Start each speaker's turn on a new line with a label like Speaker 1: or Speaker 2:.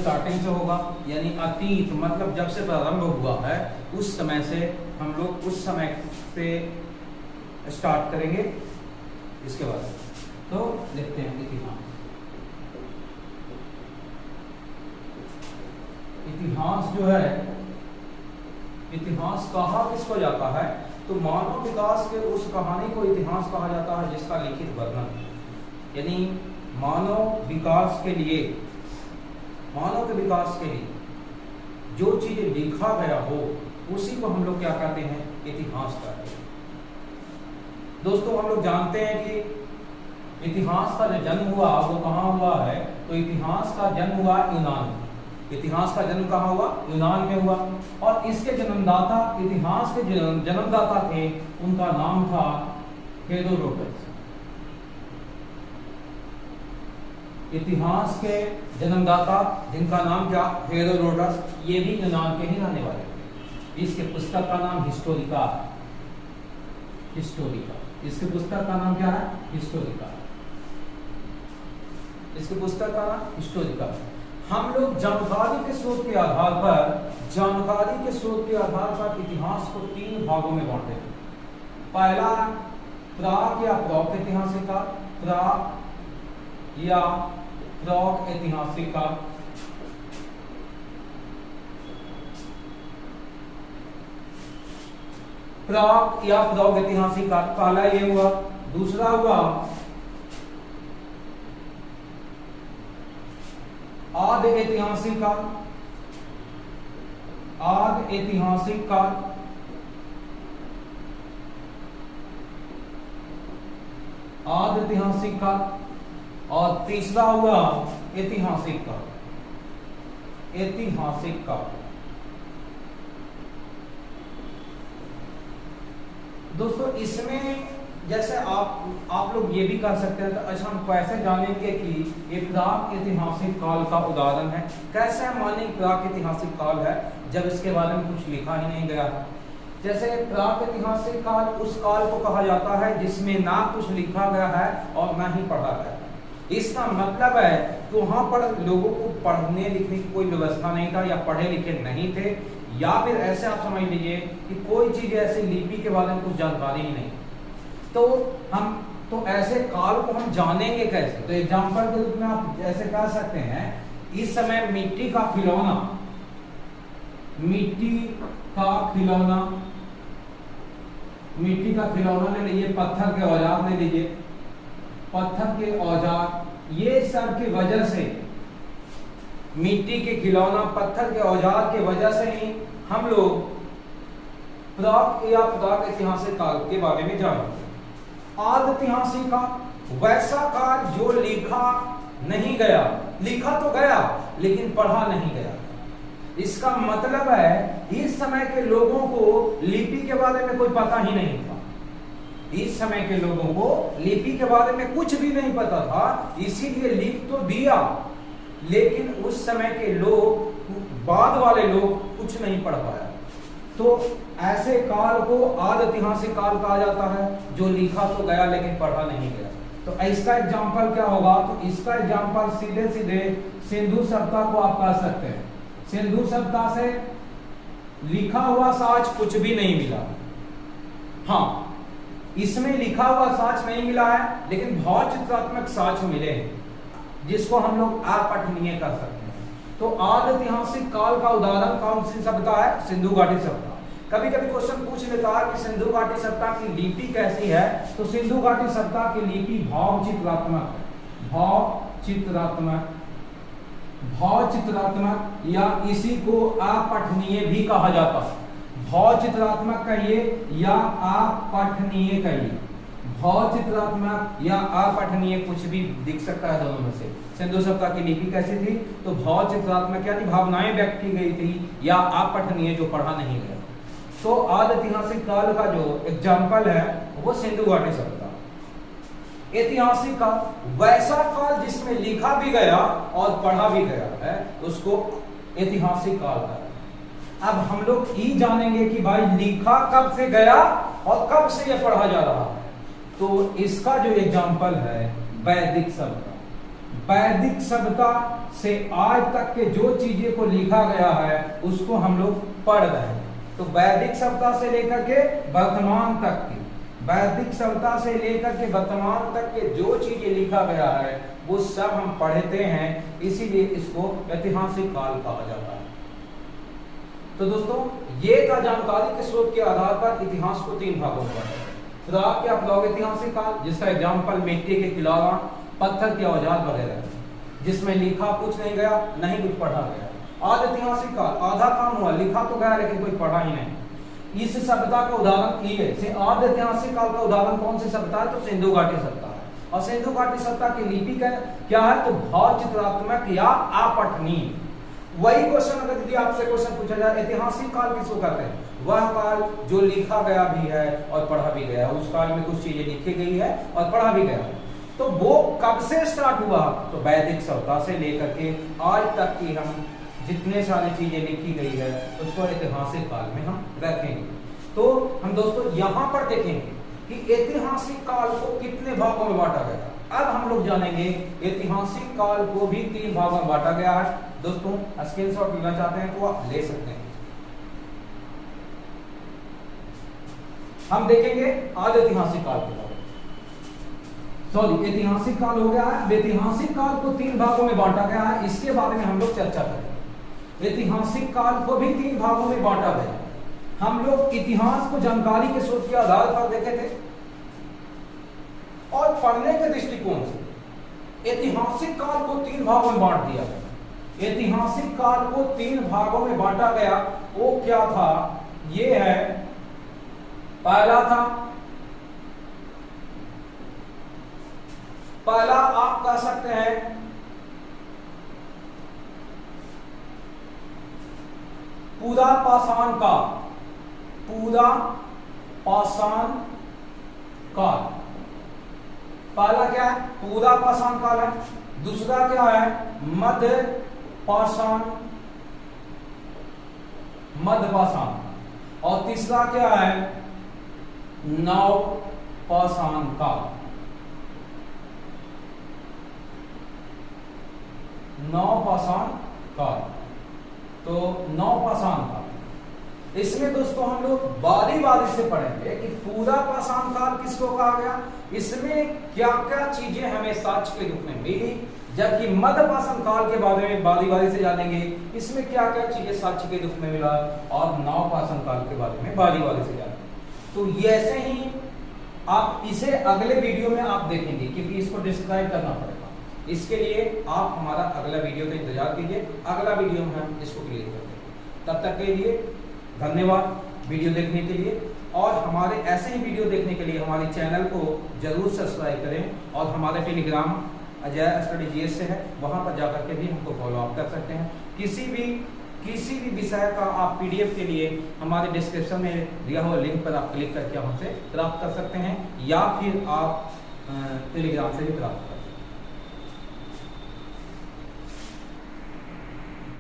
Speaker 1: Starting से होगा, यानी अतीत मतलब जब से प्रारंभ हुआ है उस समय से हम लोग उस समय से स्टार्ट करेंगे। इसके बाद तो लिखते हैं इतिहास। इतिहास जो है, इतिहास कहा किसको जाता है, तो मानव विकास के उस कहानी को इतिहास कहा जाता है जिसका लिखित वर्णन, यानी मानव विकास के लिए, मानव के विकास के लिए जो चीजें लिखा गया हो उसी को हम लोग क्या कहते हैं, इतिहास कहते हैं। दोस्तों हम लोग जानते हैं कि इतिहास का जो जन्म हुआ वो कहाँ हुआ है, तो इतिहास का जन्म हुआ यूनान में। इतिहास का जन्म कहाँ हुआ, यूनान में हुआ। और इसके जन्मदाता, इतिहास के जन्मदाता थे, उनका नाम था हेरोडोटस। इतिहास के जन्मदाता जिनका नाम क्या, हेरोडोटस, ये भी यूनान के ही रहने वाले थे। इसके पुस्तक का नाम हिस्टोरिका, हिस्टोरिका। इसके पुस्तक का नाम क्या है, हिस्टोरिका। इसके पुस्तक का नाम हिस्टोरिका। हम लोग जानकारी के स्रोत के आधार पर, जानकारी के स्रोत के आधार पर इतिहास को 3 भागों में बांटे हैं। पहला प्राक या प्रौक ऐतिहासिक काल, प्राक या प्रौक ऐतिहासिक काल। प्राक या प्रौक ऐतिहासिक काल पहला ये हुआ। दूसरा हुआ आदि ऐतिहासिक काल, आदि ऐतिहासिक काल। आदि ऐतिहासिक काल। और तीसरा हुआ ऐतिहासिक काल, ऐतिहासिक काल। दोस्तों इसमें जैसे आप लोग ये भी कर सकते हैं, तो अच्छा हम कैसे जानेंगे कि ये प्राक ऐतिहासिक काल का उदाहरण है, कैसे हम मानेंगे प्राक ऐतिहासिक काल है जब इसके बारे में कुछ लिखा ही नहीं गया है। जैसे प्राक ऐतिहासिक काल उस काल को कहा जाता है जिसमें ना कुछ लिखा गया है और ना ही पढ़ा गया है। इसका मतलब है कि वहां पर लोगों को पढ़ने लिखने की कोई व्यवस्था नहीं था, या पढ़े लिखे नहीं थे, या फिर ऐसे आप समझ लीजिए कि कोई चीज ऐसी लिपि के बारे में कुछ जानकारी ही नहीं। तो ऐसे काल को हम जानेंगे कैसे, तो एग्जांपल के रूप में आप ऐसे कह सकते हैं, इस समय मिट्टी का खिलौना, मिट्टी का खिलौना, मिट्टी का खिलौना ले लीजिए, पत्थर के औजार ले लीजिए, पत्थर के औजार, ये सब की वजह से, मिट्टी के खिलौना, पत्थर के औजार के वजह से ही हम लोग प्राक या प्राक ऐतिहासिक काल के बारे में जानते हैं। आदि ऐतिहासिक काल वैसा काल जो लिखा नहीं गया, लिखा तो गया लेकिन पढ़ा नहीं गया। इसका मतलब है इस समय के लोगों को लिपि के बारे में कोई पता ही नहीं था। इस समय के लोगों को लिपि के बारे में कुछ भी नहीं पता था, इसीलिए लिख तो दिया, लेकिन उस समय के लोग, बाद वाले लोग कुछ नहीं पढ़ पाया। तो ऐसे काल को आदि ऐतिहासिक काल कहा जाता है जो लिखा तो गया लेकिन पढ़ा नहीं गया। तो इसका एग्जाम्पल क्या होगा, तो इसका एग्जाम्पल सीधे सीधे सिंधु सभ्यता को आप कह सकते हैं। सिंधु सभ्यता से लिखा हुआ साक्ष्य कुछ भी नहीं मिला। हाँ, इसमें लिखा हुआ साक्ष्य नहीं मिला है, लेकिन भावचित्रात्मक साक्ष्य मिले हैं जिसको हम लोग अपठनीय कर सकते हैं। तो आदि ऐतिहासिक काल का उदाहरण कौन सी सभ्यता है, सिंधु घाटी सभ्यता। कभी कभी क्वेश्चन पूछ लेता है कि सिंधु घाटी सभ्यता की लिपि कैसी है, तो सिंधु घाटी सभ्यता की लिपि भावचित्रात्मक है। भावचित्रात्मक, भावचित्रात्मक या इसी को अपठनीय भी कहा जाता है। भावचित्रात्मक कहिए या अपठनीय कहिए, भावचित्रात्मक या अपठनीय कुछ भी दिख सकता है दोनों में से। सिंधु सभ्यता की लिपि कैसी थी, तो भावचित्रात्मक यानी भावनाएं व्यक्त की गई थी, या अपठनीय जो पढ़ा नहीं गया। तो आदि ऐतिहासिक काल का जो एग्जाम्पल है वो सिंधु घाटी सभ्यता। ऐतिहासिक काल वैसा काल जिसमें लिखा भी गया और पढ़ा भी गया है, उसको ऐतिहासिक काल का। अब हम लोग ये जानेंगे कि भाई लिखा कब से गया और कब से यह पढ़ा जा रहा है। तो इसका जो एग्जाम्पल है वैदिक सभ्यता, वैदिक सभ्यता से आज तक के जो चीजें को लिखा गया है उसको हम लोग पढ़ रहे हैं। तो वैदिक सभ्यता से लेकर के वर्तमान तक की, वैदिक सभ्यता से लेकर के वर्तमान तक के जो चीजें लिखा गया है वो सब हम पढ़ते हैं, इसीलिए इसको ऐतिहासिक काल कहा जाता है। तो दोस्तों ये था जानकारी के स्रोत के आधार पर इतिहास को 3 भागों में बांटा। तो आप क्या बताओगे? ऐतिहासिक काल जिसका एग्जाम्पल मिट्टी के खिलौना, पत्थर के औजार वगैरह, जिसमें लिखा कुछ नहीं गया, नहीं कुछ पढ़ा गया। आज ऐतिहासिक काल आधा काम हुआ, लिखा तो गया लेकिन कोई पढ़ा ही नहीं। इस सभ्यता का उदाहरण ये से आज ऐतिहासिक काल का उदाहरण कौन सी सभ्यता है? तो सिंधु घाटी सभ्यता है। और सिंधु घाटी सभ्यता की लिपि क्या है? तो भाव चित्रात्मक या अपठनीय। वही क्वेश्चन अगर यदि आपसे क्वेश्चन पूछा जाए ऐतिहासिक काल किसको कहते हैं? वह काल जो लिखा गया भी है और पढ़ा भी गया है। उस काल में कुछ चीजें लिखी गई है और पढ़ा भी गया है। तो वो कब से स्टार्ट हुआ? तो वैदिक सभ्यता से लेकर के आज तक की हम जितने सारी चीजें लिखी गई है उसको ऐतिहासिक काल में हम रखेंगे। तो हम दोस्तों यहाँ पर देखेंगे कि ऐतिहासिक काल को कितने भागों में बांटा गया। अब हम लोग जानेंगे ऐतिहासिक काल को भी 3 भागों में बांटा गया है। दोस्तों स्क्रीनशॉट लेना चाहते हैं तो आप ले सकते हैं। हम देखेंगे आज ऐतिहासिक काल के बारे में। सॉरी, ऐतिहासिक काल हो गया है। ऐतिहासिक काल को 3 भागों में बांटा गया है, इसके बारे में हम लोग चर्चा करेंगे। ऐतिहासिक काल को भी 3 भागों में बांटा गया है। हम लोग इतिहास को जानकारी के स्रोत के आधार पर देखे थे और पढ़ने के दृष्टिकोण से ऐतिहासिक काल को 3 भागों में बांट दिया गया। ऐतिहासिक काल को 3 भागों में बांटा गया। वो क्या था? ये है, पहला आप कह सकते हैं पूरा पाषाण काल। पूरा पाषाण काल पहला क्या है? पूरा पाषाण काल है। दूसरा क्या है? मध्य पाषाण और तीसरा क्या है? नव पाषाण काल। नव पाषाण काल। तो नव पाषाण काल इसमें दोस्तों हम लोग बारी से पढ़ेंगे कि पूरा पाषाण काल किसको कहा गया, इसमें क्या क्या चीजें हमें साक्ष्य के रूप में मिली, जबकि मध्य पाषाण काल के बारे में बारी से जानेंगे इसमें क्या क्या चीजें साक्ष्य के रूप में मिला, और नव पाषाण काल के बारे में बारी से जानेंगे। तो ये ऐसे ही आप इसे अगले वीडियो में आप देखेंगे, क्योंकि इसको डिस्क्राइब करना पड़ेगा। इसके लिए आप हमारा अगला वीडियो का इंतजार कीजिए। अगला वीडियो में हम इसको क्लियर कर देंगे। तब तक के लिए धन्यवाद वीडियो देखने के लिए, और हमारे ऐसे ही वीडियो देखने के लिए हमारे चैनल को जरूर सब्सक्राइब करें। और हमारे टेलीग्राम अजय स्टडी जीएस से है, वहां पर जाकर के भी हमको फॉलो अप कर सकते हैं। किसी भी विषय का आप पीडीएफ के लिए हमारे डिस्क्रिप्शन में दिया हुआ लिंक पर आप क्लिक करके हमसे प्राप्त कर सकते हैं, या फिर आप टेलीग्राम से भी प्राप्त कर सकते हैं।